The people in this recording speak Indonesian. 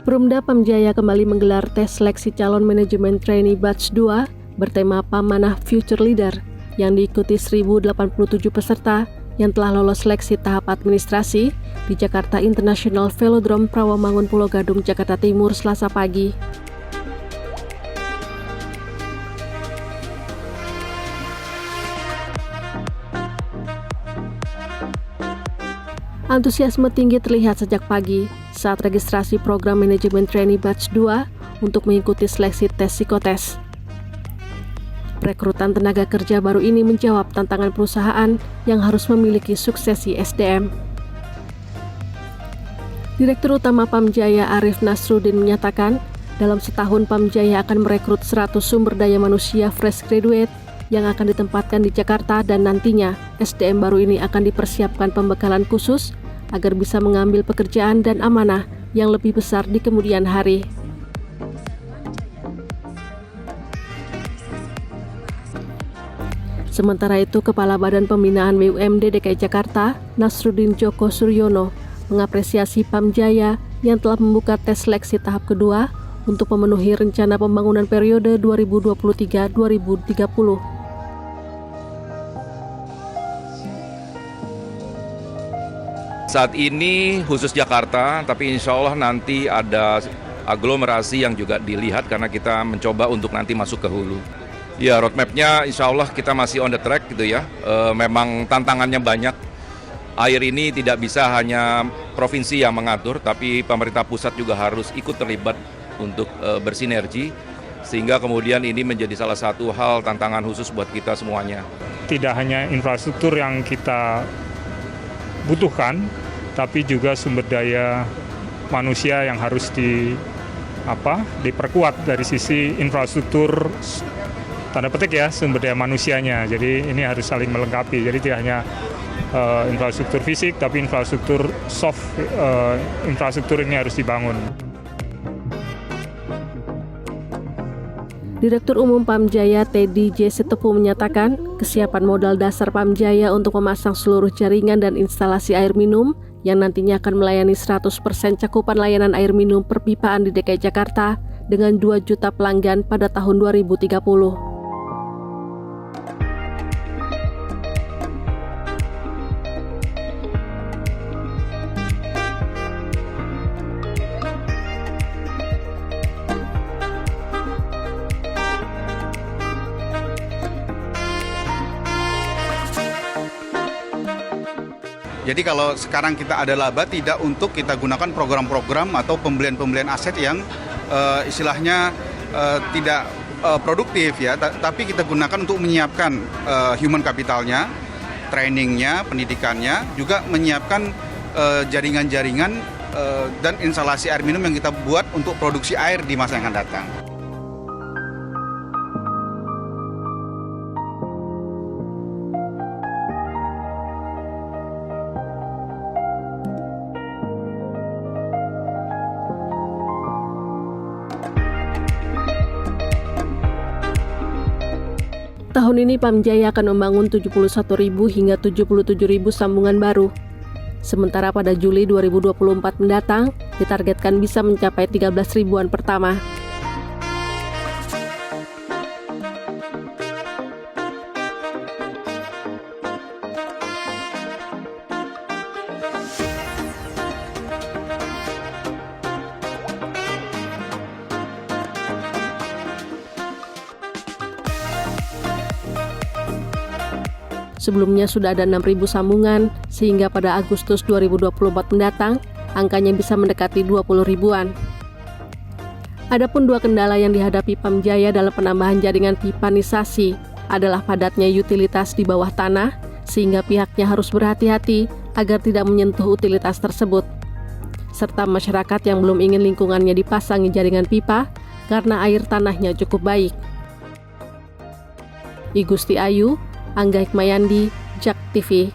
Perumda Pamjaya kembali menggelar tes seleksi calon manajemen trainee batch 2 bertema Pamanah Future Leader yang diikuti 1.087 peserta yang telah lolos seleksi tahap administrasi di Jakarta International Velodrome Rawamangun Pulau Gadung, Jakarta Timur, Selasa pagi. Antusiasme tinggi terlihat sejak pagi saat registrasi program manajemen trainee batch 2 untuk mengikuti seleksi tes psikotes. Perekrutan tenaga kerja baru ini menjawab tantangan perusahaan yang harus memiliki suksesi SDM. Direktur Utama Pamjaya Arif Nasruddin menyatakan, dalam setahun Pamjaya akan merekrut 100 sumber daya manusia fresh graduate yang akan ditempatkan di Jakarta dan nantinya SDM baru ini akan dipersiapkan pembekalan khusus agar bisa mengambil pekerjaan dan amanah yang lebih besar di kemudian hari. Sementara itu, Kepala Badan Pembinaan BUMD DKI Jakarta, Nasruddin Djoko Suryono, mengapresiasi Pamjaya yang telah membuka tes seleksi tahap kedua untuk memenuhi rencana pembangunan periode 2023-2030. Saat ini khusus Jakarta, tapi insya Allah nanti ada aglomerasi yang juga dilihat karena kita mencoba untuk nanti masuk ke hulu. Ya, roadmap-nya insya Allah kita masih on the track gitu ya. Memang tantangannya banyak. Air ini tidak bisa hanya provinsi yang mengatur, tapi pemerintah pusat juga harus ikut terlibat untuk bersinergi. Sehingga kemudian ini menjadi salah satu hal tantangan khusus buat kita semuanya. Tidak hanya infrastruktur yang kita butuhkan, tapi juga sumber daya manusia yang harus diperkuat dari sisi infrastruktur, tanda petik ya, sumber daya manusianya. Jadi ini harus saling melengkapi. Jadi tidak hanya infrastruktur fisik, tapi infrastruktur soft, infrastruktur ini harus dibangun. Direktur Umum Pamjaya Teddy J. Sitopo menyatakan kesiapan modal dasar Pamjaya untuk memasang seluruh jaringan dan instalasi air minum yang nantinya akan melayani 100% cakupan layanan air minum perpipaan di DKI Jakarta dengan 2 juta pelanggan pada tahun 2030. Jadi kalau sekarang kita ada laba tidak untuk kita gunakan program-program atau pembelian-pembelian aset yang istilahnya tidak produktif ya, tapi kita gunakan untuk menyiapkan human capitalnya, trainingnya, pendidikannya, juga menyiapkan jaringan-jaringan dan instalasi air minum yang kita buat untuk produksi air di masa yang akan datang. Tahun ini Pamjaya akan membangun 71.000 hingga 77.000 sambungan baru. Sementara pada Juli 2024 mendatang, ditargetkan bisa mencapai 13.000-an pertama. Sebelumnya sudah ada 6.000 sambungan, sehingga pada Agustus 2024 mendatang, angkanya bisa mendekati 20.000-an. Adapun 2 kendala yang dihadapi Pamjaya dalam penambahan jaringan pipanisasi adalah padatnya utilitas di bawah tanah, sehingga pihaknya harus berhati-hati agar tidak menyentuh utilitas tersebut, serta masyarakat yang belum ingin lingkungannya dipasangi jaringan pipa karena air tanahnya cukup baik. I Gusti Ayu, Angga Hikmayandi, JAK TV.